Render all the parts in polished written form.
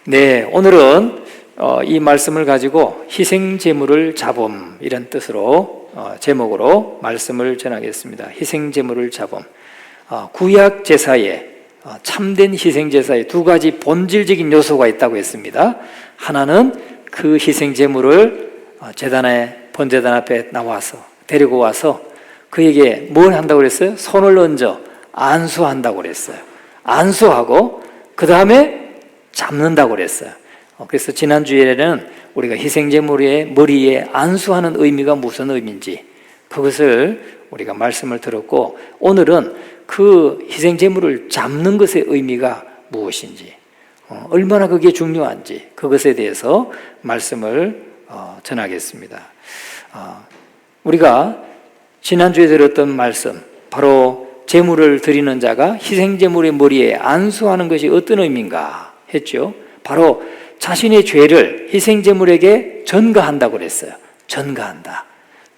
네, 오늘은 이 말씀을 가지고 희생제물을 잡음 이런 뜻으로 제목으로 말씀을 전하겠습니다. 희생제물을 잡음. 구약 제사에 참된 희생제사에 두 가지 본질적인 요소가 있다고 했습니다. 하나는 그 희생제물을 제단에 번제단 앞에 나와서 데리고 와서 그에게 뭘 한다고 그랬어요? 손을 얹어 안수한다고 그랬어요. 안수하고 그 다음에 잡는다고 그랬어요. 그래서 지난주에는 우리가 희생제물의 머리에 안수하는 의미가 무슨 의미인지 그것을 우리가 말씀을 들었고, 오늘은 그 희생제물을 잡는 것의 의미가 무엇인지, 얼마나 그게 중요한지 그것에 대해서 말씀을 전하겠습니다. 우리가 지난주에 들었던 말씀, 바로 제물을 드리는 자가 희생제물의 머리에 안수하는 것이 어떤 의미인가 했죠. 바로 자신의 죄를 희생제물에게 전가한다고 그랬어요. 전가한다.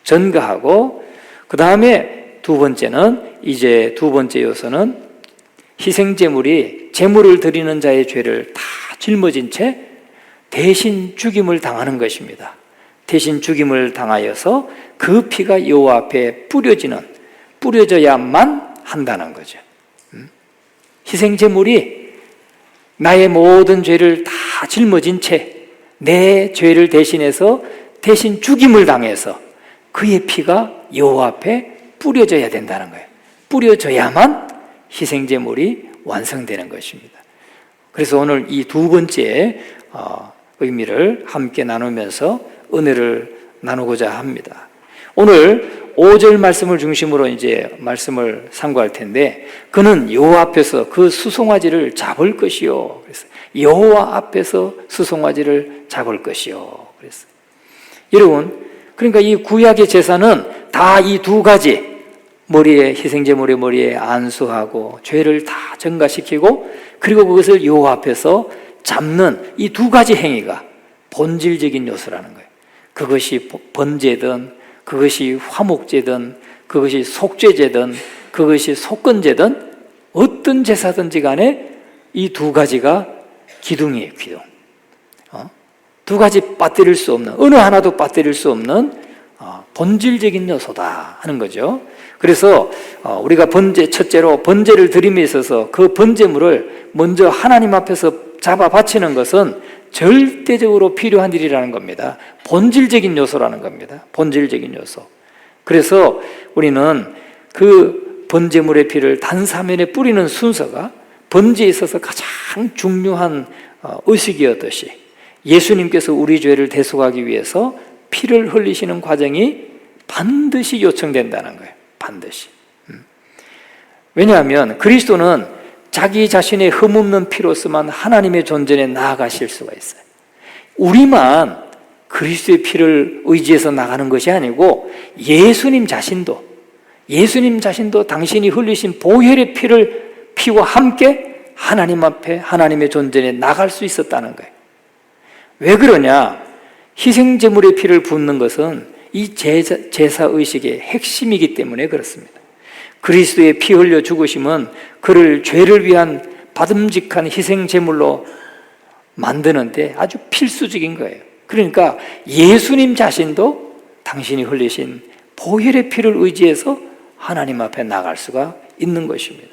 전가하고 그 다음에 두 번째는, 이제 두 번째 요소는 희생제물이 제물을 드리는 자의 죄를 다 짊어진 채 대신 죽임을 당하는 것입니다. 대신 죽임을 당하여서 그 피가 여호와 앞에 뿌려져야만 한다는 거죠. 희생제물이 나의 모든 죄를 다 짊어진 채 내 죄를 대신해서 대신 죽임을 당해서 그의 피가 여호와 앞에 뿌려져야 된다는 거예요. 뿌려져야만 희생제물이 완성되는 것입니다. 그래서 오늘 이 두 번째 의미를 함께 나누면서 은혜를 나누고자 합니다. 오늘 5절 말씀을 중심으로 이제 말씀을 상고할 텐데, 그는 여호와 앞에서 그 수송아지를 잡을 것이요. 그래서 여호와 앞에서 수송아지를 잡을 것이요. 그랬어요. 여러분, 그러니까 이 구약의 제사는 다 이 두 가지, 머리에, 희생제물의 머리에 안수하고 죄를 다 전가시키고 그리고 그것을 여호와 앞에서 잡는 이 두 가지 행위가 본질적인 요소라는 거예요. 그것이 번제든 그것이 화목제든 그것이 속죄제든 그것이 속건제든 어떤 제사든지 간에 이 두 가지가 기둥이에요. 기둥. 두 가지 빠뜨릴 수 없는, 어느 하나도 빠뜨릴 수 없는 본질적인 요소다 하는 거죠. 그래서 우리가 첫째로 번제를 드림에 있어서 그 번제물을 먼저 하나님 앞에서 잡아 바치는 것은 절대적으로 필요한 일이라는 겁니다. 본질적인 요소라는 겁니다. 본질적인 요소. 그래서 우리는 그 번제물의 피를 단사면에 뿌리는 순서가 번제에 있어서 가장 중요한 의식이었듯이 예수님께서 우리 죄를 대속하기 위해서 피를 흘리시는 과정이 반드시 요청된다는 거예요. 반드시. 왜냐하면 그리스도는 자기 자신의 흠없는 피로서만 하나님의 존전에 나아가실 수가 있어요. 우리만 그리스도의 피를 의지해서 나가는 것이 아니고 예수님 자신도 당신이 흘리신 보혈의 피와 함께 하나님 앞에 하나님의 존전에 나갈 수 있었다는 거예요. 왜 그러냐? 희생제물의 피를 붓는 것은 이 제사의식의 핵심이기 때문에 그렇습니다. 그리스도의 피 흘려 죽으심은 그를 죄를 위한 받음직한 희생제물로 만드는데 아주 필수적인 거예요. 그러니까 예수님 자신도 당신이 흘리신 보혈의 피를 의지해서 하나님 앞에 나갈 수가 있는 것입니다.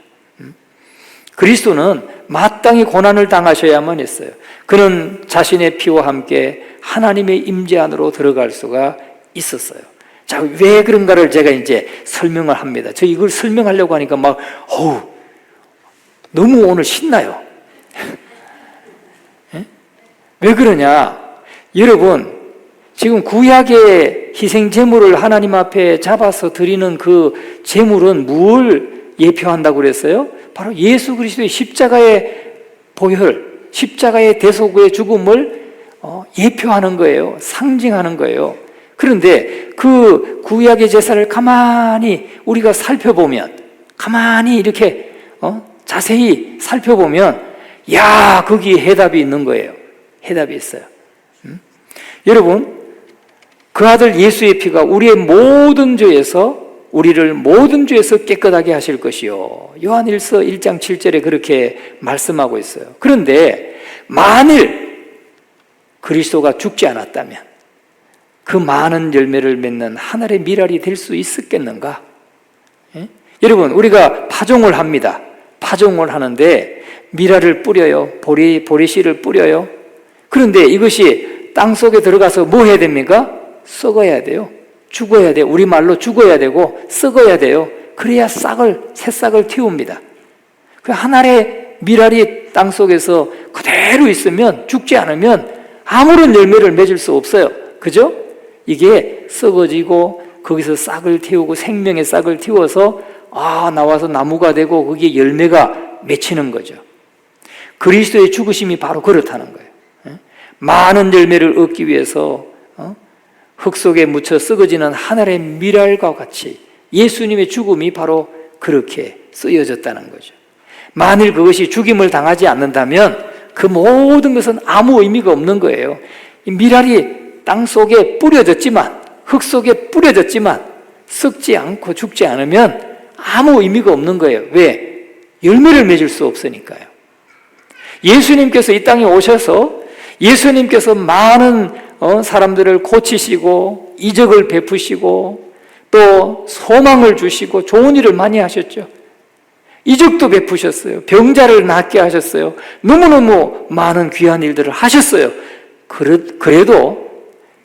그리스도는 마땅히 고난을 당하셔야만 했어요. 그는 자신의 피와 함께 하나님의 임재 안으로 들어갈 수가 있었어요. 자, 왜 그런가를 제가 이제 설명을 합니다. 저 이걸 설명하려고 하니까 너무 오늘 신나요. 왜 그러냐? 여러분, 지금 구약의 희생제물을 하나님 앞에 잡아서 드리는 그 제물은 뭘 예표한다고 그랬어요? 바로 예수 그리스도의 십자가의 보혈, 십자가의 대속의 죽음을 예표하는 거예요. 상징하는 거예요. 그런데 그 구약의 제사를 가만히 우리가 살펴보면, 가만히 이렇게 자세히 살펴보면, 거기에 해답이 있는 거예요. 해답이 있어요. 여러분, 그 아들 예수의 피가 우리의 모든 죄에서 우리를 모든 죄에서 깨끗하게 하실 것이요. 요한일서 1장 7절에 그렇게 말씀하고 있어요. 그런데 만일 그리스도가 죽지 않았다면 그 많은 열매를 맺는 하늘의 미랄이 될 수 있었겠는가? 예? 여러분, 우리가 파종을 합니다. 파종을 하는데 미랄을 뿌려요. 보리씨를 뿌려요. 그런데 이것이 땅속에 들어가서 뭐 해야 됩니까? 썩어야 돼요. 죽어야 돼요. 우리말로 죽어야 되고 썩어야 돼요. 그래야 새싹을 틔웁니다. 그 하늘의 미랄이 땅속에서 그대로 있으면, 죽지 않으면 아무런 열매를 맺을 수 없어요. 그죠? 이게 썩어지고 거기서 싹을 틔우고 생명의 싹을 틔워서 나와서 나무가 되고 거기에 열매가 맺히는 거죠. 그리스도의 죽으심이 바로 그렇다는 거예요. 많은 열매를 얻기 위해서 흙 속에 묻혀 썩어지는 하늘의 미랄과 같이 예수님의 죽음이 바로 그렇게 쓰여졌다는 거죠. 만일 그것이 죽임을 당하지 않는다면 그 모든 것은 아무 의미가 없는 거예요. 이 미랄이 땅 속에 뿌려졌지만, 흙 속에 뿌려졌지만 썩지 않고 죽지 않으면 아무 의미가 없는 거예요. 왜? 열매를 맺을 수 없으니까요. 예수님께서 이 땅에 오셔서 예수님께서 많은 사람들을 고치시고 이적을 베푸시고 또 소망을 주시고 좋은 일을 많이 하셨죠. 이적도 베푸셨어요. 병자를 낫게 하셨어요. 너무너무 많은 귀한 일들을 하셨어요. 그래도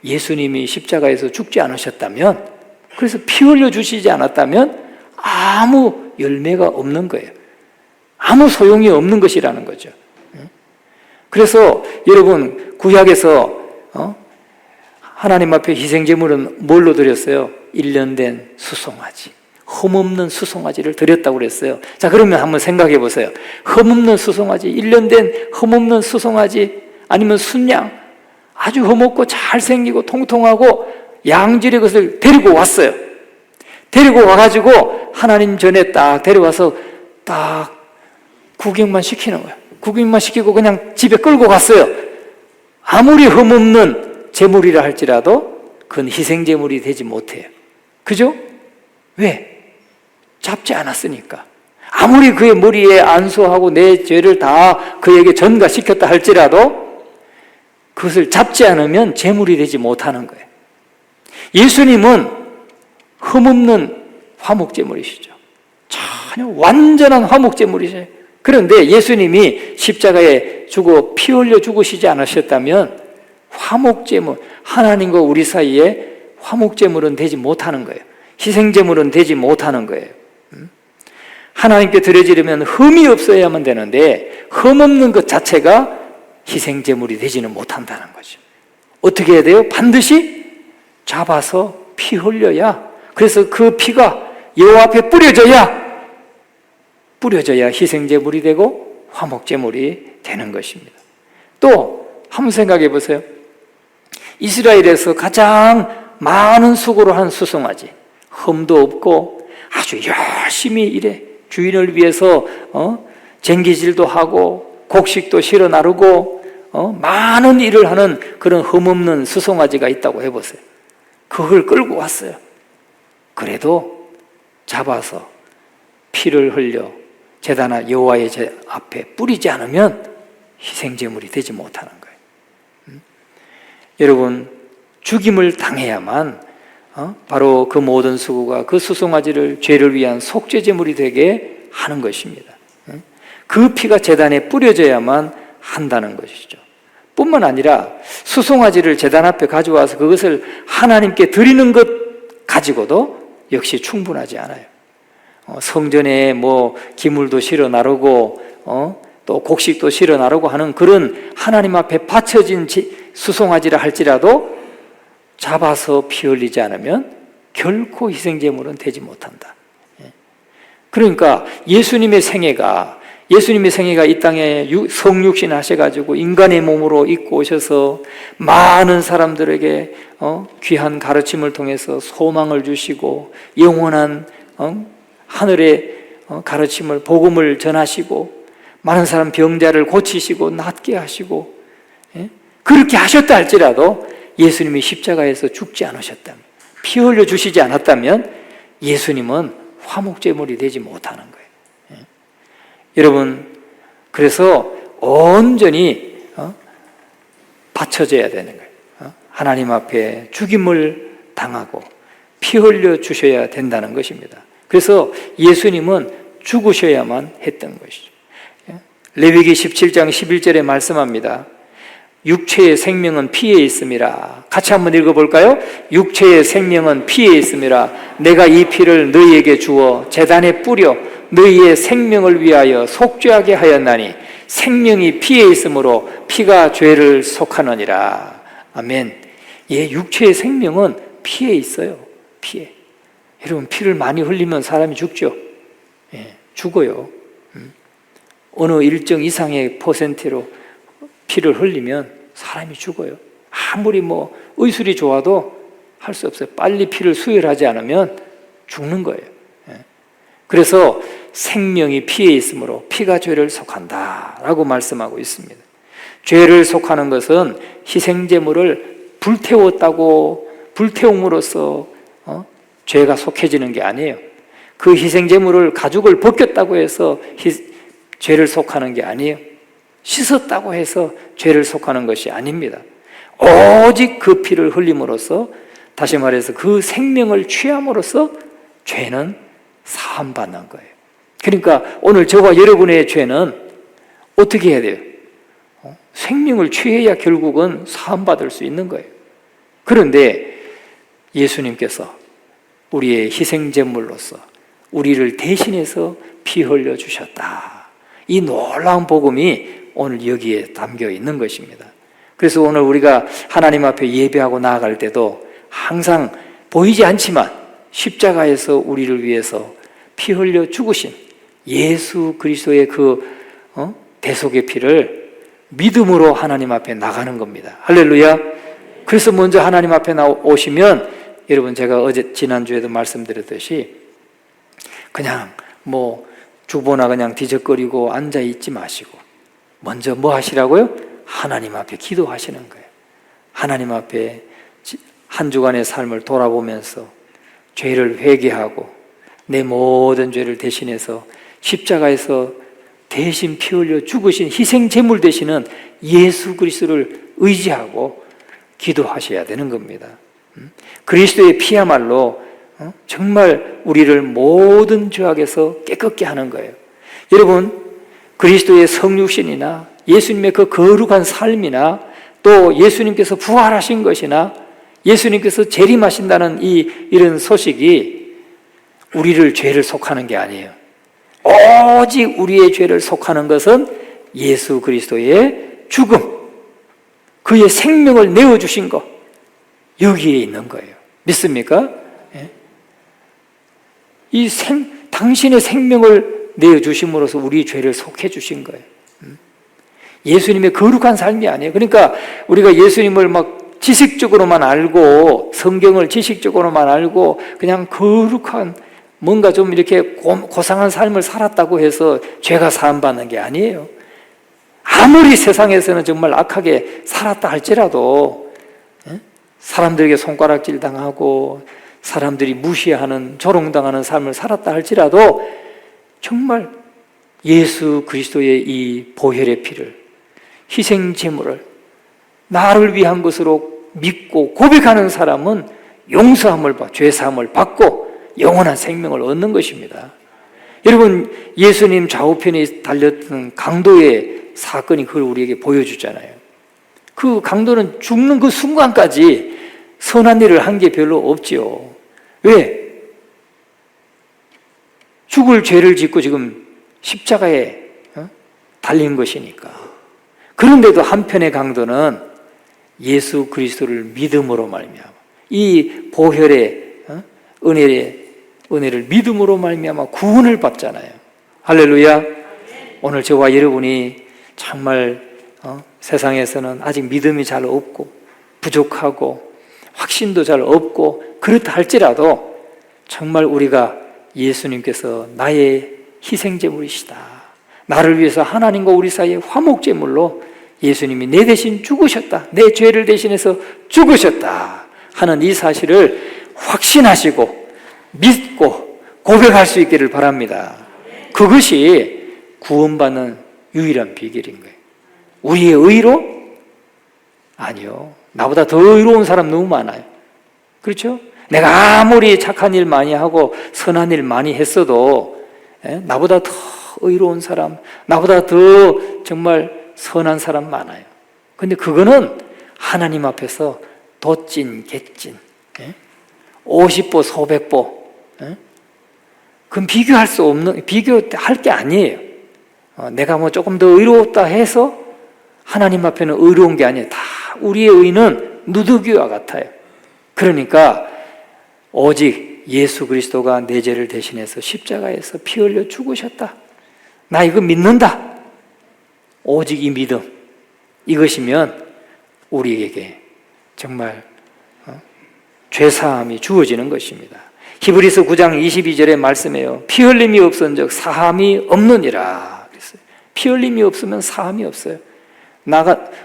예수님이 십자가에서 죽지 않으셨다면, 그래서 피 흘려 주시지 않았다면 아무 열매가 없는 거예요. 아무 소용이 없는 것이라는 거죠. 그래서 여러분, 구약에서 하나님 앞에 희생제물은 뭘로 드렸어요? 1년 된 수송아지, 흠없는 수송아지를 드렸다고 그랬어요. 자, 그러면 한번 생각해 보세요. 흠없는 수송아지, 1년 된 흠없는 수송아지, 아니면 순양, 아주 흠없고 잘생기고 통통하고 양질의 것을 데리고 왔어요. 데리고 와가지고 하나님 전에 딱 데려와서 딱 구경만 시키는 거예요. 구경만 시키고 그냥 집에 끌고 갔어요. 아무리 흠없는 제물이라 할지라도 그건 희생제물이 되지 못해요. 그죠? 왜? 잡지 않았으니까. 아무리 그의 머리에 안수하고 내 죄를 다 그에게 전가시켰다 할지라도 그것을 잡지 않으면 제물이 되지 못하는 거예요. 예수님은 흠없는 화목제물이시죠. 전혀 완전한 화목제물이세요. 그런데 예수님이 십자가에 죽어 피 흘려 죽으시지 않으셨다면 화목제물, 하나님과 우리 사이에 화목제물은 되지 못하는 거예요. 희생제물은 되지 못하는 거예요. 하나님께 드려지려면 흠이 없어야만 되는데 흠 없는 것 자체가 희생제물이 되지는 못한다는 거죠. 어떻게 해야 돼요? 반드시 잡아서 피 흘려야, 그래서 그 피가 여호와 앞에 뿌려져야 희생제물이 되고 화목제물이 되는 것입니다. 또 한번 생각해 보세요. 이스라엘에서 가장 많은 수고를 한 수송아지, 흠도 없고 아주 열심히 일해 주인을 위해서 쟁기질도 하고 곡식도 실어 나르고 많은 일을 하는 그런 흠없는 수송아지가 있다고 해보세요. 그걸 끌고 왔어요. 그래도 잡아서 피를 흘려 제단 여호와의 앞에 뿌리지 않으면 희생제물이 되지 못하는 거예요. 여러분, 죽임을 당해야만 바로 그 모든 수고가 그 수송아지를 죄를 위한 속죄제물이 되게 하는 것입니다. 그 피가 제단에 뿌려져야만 한다는 것이죠. 뿐만 아니라 수송아지를 제단 앞에 가져와서 그것을 하나님께 드리는 것 가지고도 역시 충분하지 않아요. 성전에 기물도 실어 나르고 또 곡식도 실어 나르고 하는 그런 하나님 앞에 바쳐진 수송아지라 할지라도 잡아서 피 흘리지 않으면 결코 희생제물은 되지 못한다. 그러니까 예수님의 생애가 이 땅에 성육신 하셔가지고 인간의 몸으로 입고 오셔서 많은 사람들에게 귀한 가르침을 통해서 소망을 주시고 영원한 하늘의 가르침을, 복음을 전하시고 많은 사람 병자를 고치시고 낫게 하시고 그렇게 하셨다 할지라도 예수님이 십자가에서 죽지 않으셨다면, 피 흘려 주시지 않았다면 예수님은 화목제물이 되지 못하는 거예요. 여러분, 그래서 온전히 바쳐져야 되는 거예요. 하나님 앞에 죽임을 당하고 피 흘려 주셔야 된다는 것입니다. 그래서 예수님은 죽으셔야만 했던 것이죠. 레위기 17장 11절에 말씀합니다. 육체의 생명은 피에 있음이라. 같이 한번 읽어볼까요? 육체의 생명은 피에 있음이라. 내가 이 피를 너희에게 주어 제단에 뿌려 너희의 생명을 위하여 속죄하게 하였나니 생명이 피에 있으므로 피가 죄를 속하느니라. 아멘. 예, 육체의 생명은 피에 있어요. 피에. 여러분, 피를 많이 흘리면 사람이 죽죠. 예, 죽어요. 어느 일정 이상의 퍼센트로 피를 흘리면 사람이 죽어요. 아무리 의술이 좋아도 할 수 없어요. 빨리 피를 수혈하지 않으면 죽는 거예요. 그래서 생명이 피에 있으므로 피가 죄를 속한다라고 말씀하고 있습니다. 죄를 속하는 것은 희생제물을 불태움으로써 죄가 속해지는 게 아니에요. 그 희생제물을 가죽을 벗겼다고 해서 죄를 속하는 게 아니에요. 씻었다고 해서 죄를 속하는 것이 아닙니다. 오직 그 피를 흘림으로써, 다시 말해서 그 생명을 취함으로써 죄는 사함받는 거예요. 그러니까 오늘 저와 여러분의 죄는 어떻게 해야 돼요? 생명을 취해야 결국은 사함받을 수 있는 거예요. 그런데 예수님께서 우리의 희생제물로서 우리를 대신해서 피 흘려 주셨다. 이 놀라운 복음이 오늘 여기에 담겨 있는 것입니다. 그래서 오늘 우리가 하나님 앞에 예배하고 나아갈 때도 항상 보이지 않지만 십자가에서 우리를 위해서 피 흘려 죽으신 예수 그리스도의 그 대속의 피를 믿음으로 하나님 앞에 나가는 겁니다. 할렐루야. 그래서 먼저 하나님 앞에 오시면, 여러분, 제가 지난주에도 말씀드렸듯이 그냥 주보나 그냥 뒤적거리고 앉아 있지 마시고 먼저 뭐 하시라고요? 하나님 앞에 기도하시는 거예요. 하나님 앞에 한 주간의 삶을 돌아보면서 죄를 회개하고 내 모든 죄를 대신해서 십자가에서 대신 피 흘려 죽으신 희생 제물 되시는 예수 그리스도를 의지하고 기도하셔야 되는 겁니다. 그리스도의 피야말로 정말 우리를 모든 죄악에서 깨끗게 하는 거예요. 여러분, 그리스도의 성육신이나 예수님의 그 거룩한 삶이나 또 예수님께서 부활하신 것이나 예수님께서 재림하신다는 이런 소식이 우리를 죄를 속하는 게 아니에요. 오직 우리의 죄를 속하는 것은 예수 그리스도의 죽음, 그의 생명을 내어주신 것, 여기에 있는 거예요. 믿습니까? 당신의 생명을 내어주심으로써 우리 죄를 속해주신 거예요. 예수님의 거룩한 삶이 아니에요. 그러니까 우리가 예수님을 지식적으로만 알고, 성경을 지식적으로만 알고 그냥 거룩한 뭔가 좀 이렇게 고상한 삶을 살았다고 해서 죄가 사함받는 게 아니에요. 아무리 세상에서는 정말 악하게 살았다 할지라도 사람들에게 손가락질 당하고 사람들이 무시하는, 조롱당하는 삶을 살았다 할지라도 정말 예수 그리스도의 이 보혈의 피를, 희생제물을 나를 위한 것으로 믿고 고백하는 사람은 용서함을 죄사함을 받고 영원한 생명을 얻는 것입니다. 여러분, 예수님 좌우편에 달렸던 강도의 사건이 그걸 우리에게 보여주잖아요. 그 강도는 죽는 그 순간까지 선한 일을 한 게 별로 없지요. 왜? 죽을 죄를 짓고 지금 십자가에 달린 것이니까. 그런데도 한편의 강도는 예수 그리스도를 믿음으로 말미암아, 이 보혈의 은혜를 믿음으로 말미암아 구원을 받잖아요. 할렐루야. 오늘 저와 여러분이 정말 세상에서는 아직 믿음이 잘 없고 부족하고 확신도 잘 없고 그렇다 할지라도 정말 우리가 예수님께서 나의 희생제물이시다, 나를 위해서 하나님과 우리 사이의 화목제물로 예수님이 내 대신 죽으셨다, 내 죄를 대신해서 죽으셨다 하는 이 사실을 확신하시고 믿고 고백할 수 있기를 바랍니다. 그것이 구원받는 유일한 비결인 거예요. 우리의 의로? 아니요. 나보다 더 의로운 사람 너무 많아요. 그렇죠? 내가 아무리 착한 일 많이 하고 선한 일 많이 했어도 나보다 더 의로운 사람, 나보다 더 정말 선한 사람 많아요. 근데 그거는 하나님 앞에서 덧진, 개찐 50보, 소백보 그건 비교할 수 없는, 비교할 게 아니에요. 내가 뭐 조금 더 의로웠다 해서 하나님 앞에는 의로운 게 아니에요. 다 우리의 의는 누더기와 같아요. 그러니까 오직 예수 그리스도가 내 죄를 대신해서 십자가에서 피 흘려 죽으셨다. 나 이거 믿는다. 오직 이 믿음, 이것이면 우리에게 정말 죄사함이 주어지는 것입니다. 히브리서 9장 22절의 말씀이에요. 피 흘림이 없은즉 사함이 없느니라 그랬어요. 피 흘림이 없으면 사함이 없어요.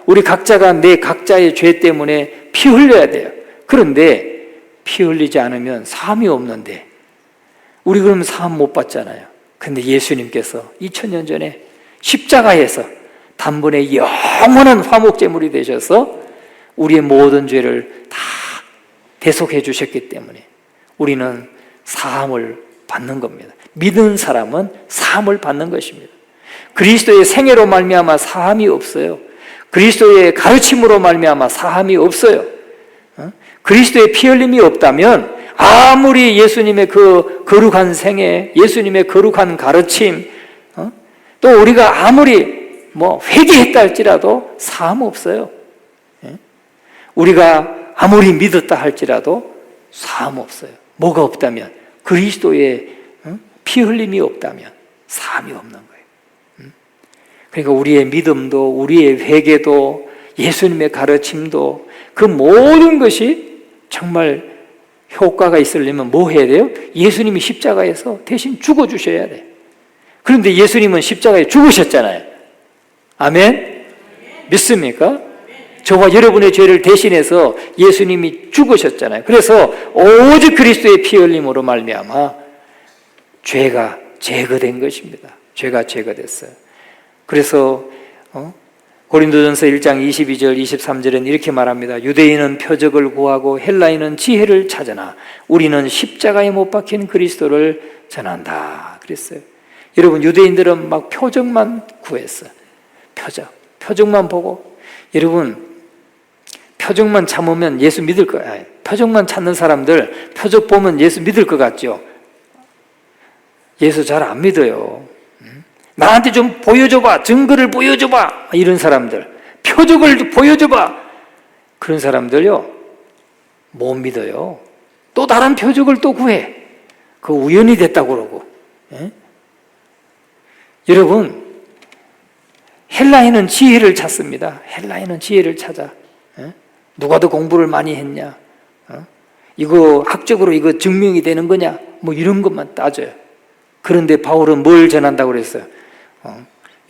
우리 각자가 내 각자의 죄 때문에 피 흘려야 돼요. 그런데 피 흘리지 않으면 사함이 없는데 우리 그러면 사함 못 받잖아요. 근데 예수님께서 2000년 전에 십자가에서 단번에 영원한 화목제물이 되셔서 우리의 모든 죄를 다 대속해 주셨기 때문에 우리는 사함을 받는 겁니다. 믿는 사람은 사함을 받는 것입니다. 그리스도의 생애로 말미암아 사함이 없어요. 그리스도의 가르침으로 말미암아 사함이 없어요. 그리스도의 피 흘림이 없다면 아무리 예수님의 그 거룩한 생애, 예수님의 거룩한 가르침, 또 우리가 아무리 회개했다 할지라도 사함 없어요. 우리가 아무리 믿었다 할지라도 사함 없어요. 뭐가 없다면? 그리스도의 피 흘림이 없다면 사함이 없는 거예요. 그러니까 우리의 믿음도, 우리의 회개도, 예수님의 가르침도, 그 모든 것이 정말 효과가 있으려면 뭐 해야 돼요? 예수님이 십자가에서 대신 죽어주셔야 돼요. 그런데 예수님은 십자가에 죽으셨잖아요. 아멘? 믿습니까? 저와 여러분의 죄를 대신해서 예수님이 죽으셨잖아요. 그래서 오직 그리스도의 피 흘림으로 말미암아 죄가 제거된 것입니다. 죄가 제거됐어요. 그래서 고린도전서 1장 22절 23절은 이렇게 말합니다. 유대인은 표적을 구하고 헬라인은 지혜를 찾으나 우리는 십자가에 못 박힌 그리스도를 전한다 그랬어요. 여러분, 유대인들은 막 표적만 구했어요. 표적만 보고. 여러분, 표적만 참으면 예수 믿을 거예요. 표적만 찾는 사람들 표적 보면 예수 믿을 것 같죠? 예수 잘 안 믿어요. 나한테 좀 보여줘봐, 증거를 보여줘봐, 이런 사람들, 표적을 보여줘봐, 그런 사람들요 못 믿어요. 또 다른 표적을 또 구해. 그 우연히 됐다고 그러고. 여러분, 헬라인은 지혜를 찾습니다. 헬라인은 지혜를 찾아. 누가 더 공부를 많이 했냐, 이거 학적으로 이거 증명이 되는 거냐, 뭐 이런 것만 따져요. 그런데 바울은 뭘 전한다고 그랬어요?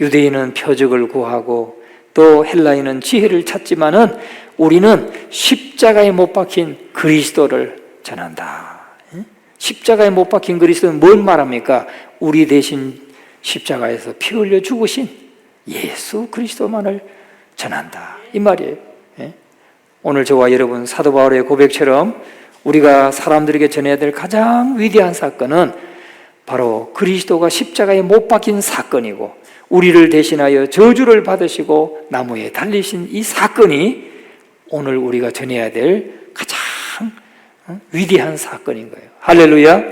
유대인은 표적을 구하고 또 헬라인은 지혜를 찾지만은 우리는 십자가에 못 박힌 그리스도를 전한다. 십자가에 못 박힌 그리스도는 뭘 말합니까? 우리 대신 십자가에서 피 흘려 죽으신 예수 그리스도만을 전한다, 이 말이에요. 오늘 저와 여러분 사도 바울의 고백처럼 우리가 사람들에게 전해야 될 가장 위대한 사건은 바로 그리스도가 십자가에 못 박힌 사건이고 우리를 대신하여 저주를 받으시고 나무에 달리신 이 사건이 오늘 우리가 전해야 될 가장 위대한 사건인 거예요. 할렐루야.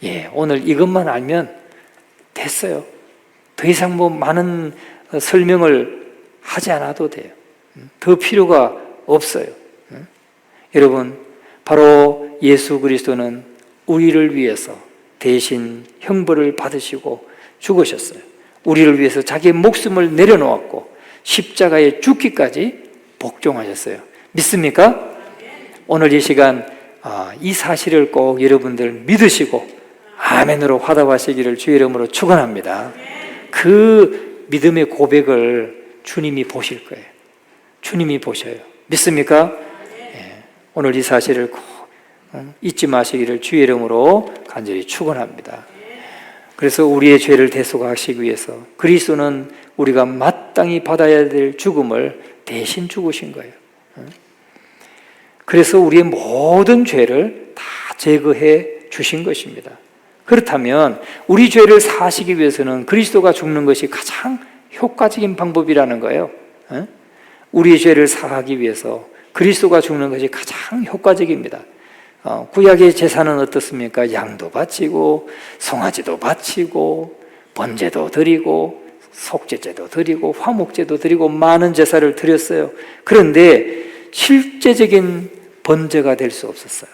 예, 오늘 이것만 알면 됐어요. 더 이상 많은 설명을 하지 않아도 돼요. 더 필요가 없어요. 여러분, 바로 예수 그리스도는 우리를 위해서 대신 형벌을 받으시고 죽으셨어요. 우리를 위해서 자기의 목숨을 내려놓았고 십자가에 죽기까지 복종하셨어요. 믿습니까? 오늘 이 시간 이 사실을 꼭 여러분들 믿으시고 아멘으로 화답하시기를 주의 이름으로 축원합니다. 그 믿음의 고백을 주님이 보실 거예요. 주님이 보셔요. 믿습니까? 예. 오늘 이 사실을 꼭 잊지 마시기를 주의 이름으로 간절히 축원합니다. 그래서 우리의 죄를 대속하시기 위해서 그리스도는 우리가 마땅히 받아야 될 죽음을 대신 죽으신 거예요. 그래서 우리의 모든 죄를 다 제거해 주신 것입니다. 그렇다면 우리 죄를 사하시기 위해서는 그리스도가 죽는 것이 가장 효과적인 방법이라는 거예요. 우리의 죄를 사하기 위해서 그리스도가 죽는 것이 가장 효과적입니다. 구약의 제사는 어떻습니까? 양도 바치고 송아지도 바치고 번제도 드리고 속죄제도 드리고 화목제도 드리고 많은 제사를 드렸어요. 그런데 실제적인 번제가 될 수 없었어요.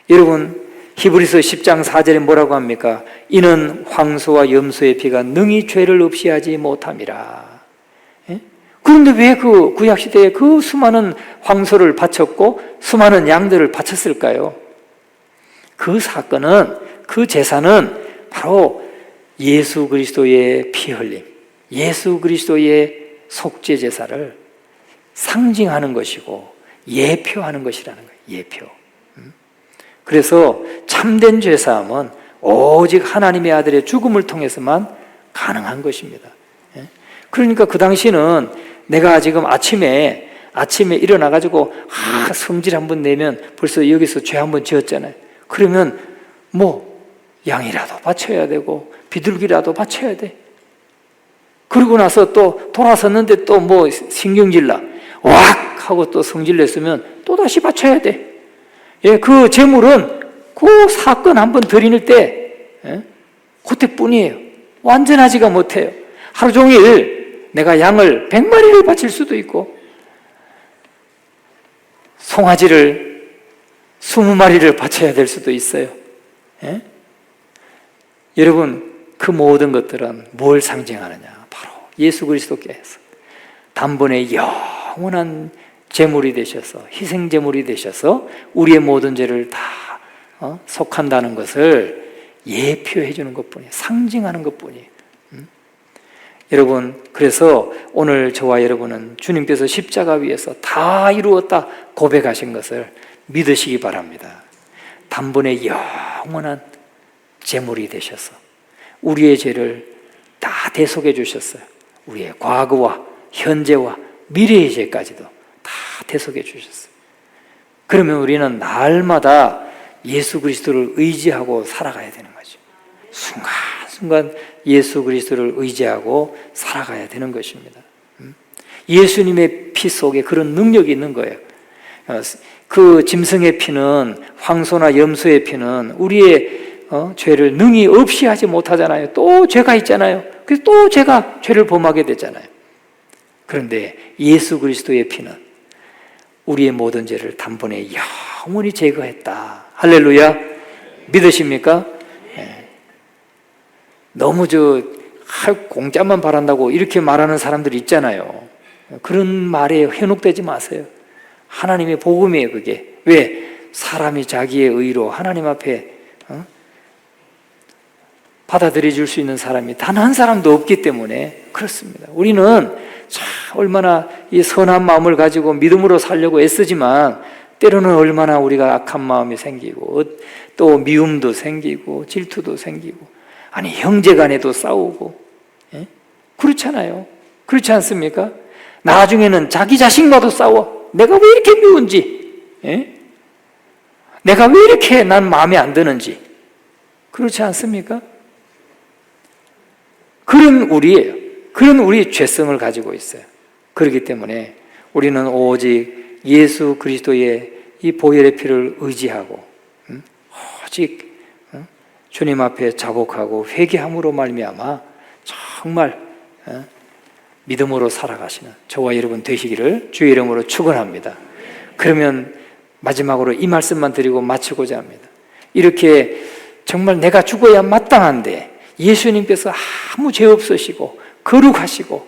여러분 히브리서 10장 4절에 뭐라고 합니까? 이는 황소와 염소의 피가 능히 죄를 없이 하지 못함이라. 그런데 왜 그 구약시대에 그 수많은 황소를 바쳤고 수많은 양들을 바쳤을까요? 그 사건은, 그 제사는 바로 예수 그리스도의 피 흘림, 예수 그리스도의 속죄 제사를 상징하는 것이고 예표하는 것이라는 거예요. 예표. 그래서 참된 죄사함은 오직 하나님의 아들의 죽음을 통해서만 가능한 것입니다. 그러니까 그 당시는 내가 지금 아침에 일어나가지고 성질 한번 내면 벌써 여기서 죄 한번 지었잖아요. 그러면 뭐 양이라도 바쳐야 되고 비둘기라도 바쳐야 돼. 그러고 나서 또 돌아섰는데 또 뭐 신경질나 왁 하고 또 성질 냈으면 또 다시 바쳐야 돼. 예, 그 제물은 그 사건 한번 드리는 때 그때뿐이에요. 완전하지가 못해요. 하루 종일 내가 양을 100마리를 바칠 수도 있고 송아지를 20마리를 바쳐야 될 수도 있어요. 예? 여러분 그 모든 것들은 뭘 상징하느냐? 바로 예수 그리스도께서 단번에 영원한 제물이 되셔서 희생 제물이 되셔서 우리의 모든 죄를 다 속한다는 것을 예표해 주는 것뿐이에요. 상징하는 것뿐이에요. 여러분 그래서 오늘 저와 여러분은 주님께서 십자가 위에서 다 이루었다 고백하신 것을 믿으시기 바랍니다. 단번에 영원한 제물이 되셔서 우리의 죄를 다 대속해 주셨어요. 우리의 과거와 현재와 미래의 죄까지도 다 대속해 주셨어요. 그러면 우리는 날마다 예수 그리스도를 의지하고 살아가야 되는 거죠. 순간순간 예수 그리스도를 의지하고 살아가야 되는 것입니다. 예수님의 피 속에 그런 능력이 있는 거예요. 그 짐승의 피는, 황소나 염소의 피는 우리의 죄를 능히 없이 하지 못하잖아요. 또 죄가 있잖아요. 그래서 또 제가 죄를 범하게 되잖아요. 그런데 예수 그리스도의 피는 우리의 모든 죄를 단번에 영원히 제거했다. 할렐루야. 믿으십니까? 네. 너무 공짜만 바란다고 이렇게 말하는 사람들이 있잖아요. 그런 말에 현혹되지 마세요. 하나님의 복음이에요, 그게. 왜? 사람이 자기의 의로 하나님 앞에 받아들여 줄 수 있는 사람이 단 한 사람도 없기 때문에 그렇습니다. 우리는 참 얼마나 이 선한 마음을 가지고 믿음으로 살려고 애쓰지만 때로는 얼마나 우리가 악한 마음이 생기고 또 미움도 생기고 질투도 생기고 아니 형제 간에도 싸우고 그렇잖아요. 그렇지 않습니까? 나중에는 자기 자신과도 싸워. 내가 왜 이렇게 미운지, 내가 왜 이렇게 난 마음에 안 드는지. 그렇지 않습니까? 그런 우리 죄성을 가지고 있어요. 그렇기 때문에 우리는 오직 예수 그리스도의 이 보혈의 피를 의지하고 오직 주님 앞에 자복하고 회개함으로 말미암아 정말 믿음으로 살아가시는 저와 여러분 되시기를 주의 이름으로 축원합니다. 그러면 마지막으로 이 말씀만 드리고 마치고자 합니다. 이렇게 정말 내가 죽어야 마땅한데 예수님께서 아무 죄 없으시고 거룩하시고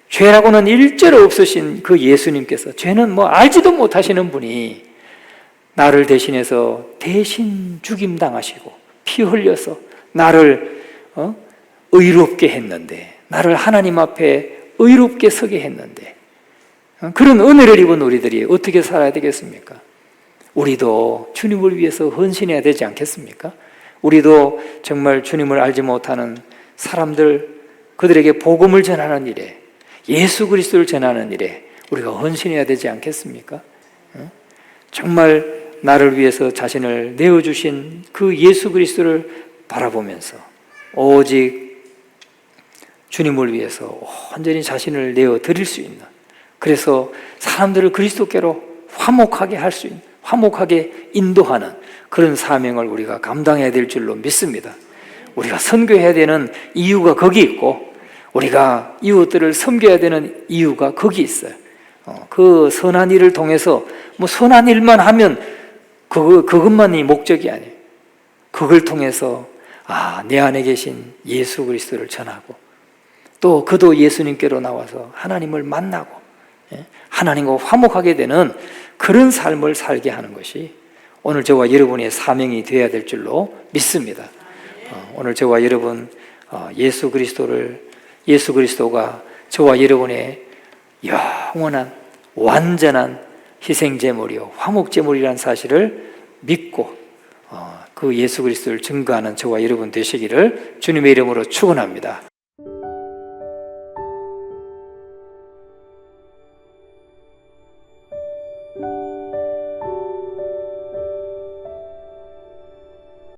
죄라고는 일절 없으신 그 예수님께서 죄는 뭐 알지도 못하시는 분이 나를 대신해서 대신 죽임당하시고 피 흘려서 나를 의롭게 했는데, 나를 하나님 앞에 의롭게 서게 했는데 그런 은혜를 입은 우리들이 어떻게 살아야 되겠습니까? 우리도 주님을 위해서 헌신해야 되지 않겠습니까? 우리도 정말 주님을 알지 못하는 사람들, 그들에게 복음을 전하는 일에, 예수 그리스도를 전하는 일에 우리가 헌신해야 되지 않겠습니까? 정말 나를 위해서 자신을 내어주신 그 예수 그리스도를 바라보면서 오직 주님을 위해서 온전히 자신을 내어 드릴 수 있는, 그래서 사람들을 그리스도께로 화목하게 할 수 있는, 화목하게 인도하는 그런 사명을 우리가 감당해야 될 줄로 믿습니다. 우리가 선교해야 되는 이유가 거기 있고, 우리가 이웃들을 섬겨야 되는 이유가 거기 있어요. 그 선한 일을 통해서 뭐 선한 일만 하면 그것만이 목적이 아니에요. 그걸 통해서 내 안에 계신 예수 그리스도를 전하고, 또 그도 예수님께로 나와서 하나님을 만나고 하나님과 화목하게 되는 그런 삶을 살게 하는 것이 오늘 저와 여러분의 사명이 되어야 될 줄로 믿습니다. 오늘 저와 여러분 예수 그리스도가 저와 여러분의 영원한 완전한 희생제물이요 화목제물이라는 사실을 믿고 그 예수 그리스도를 증거하는 저와 여러분 되시기를 주님의 이름으로 축원합니다.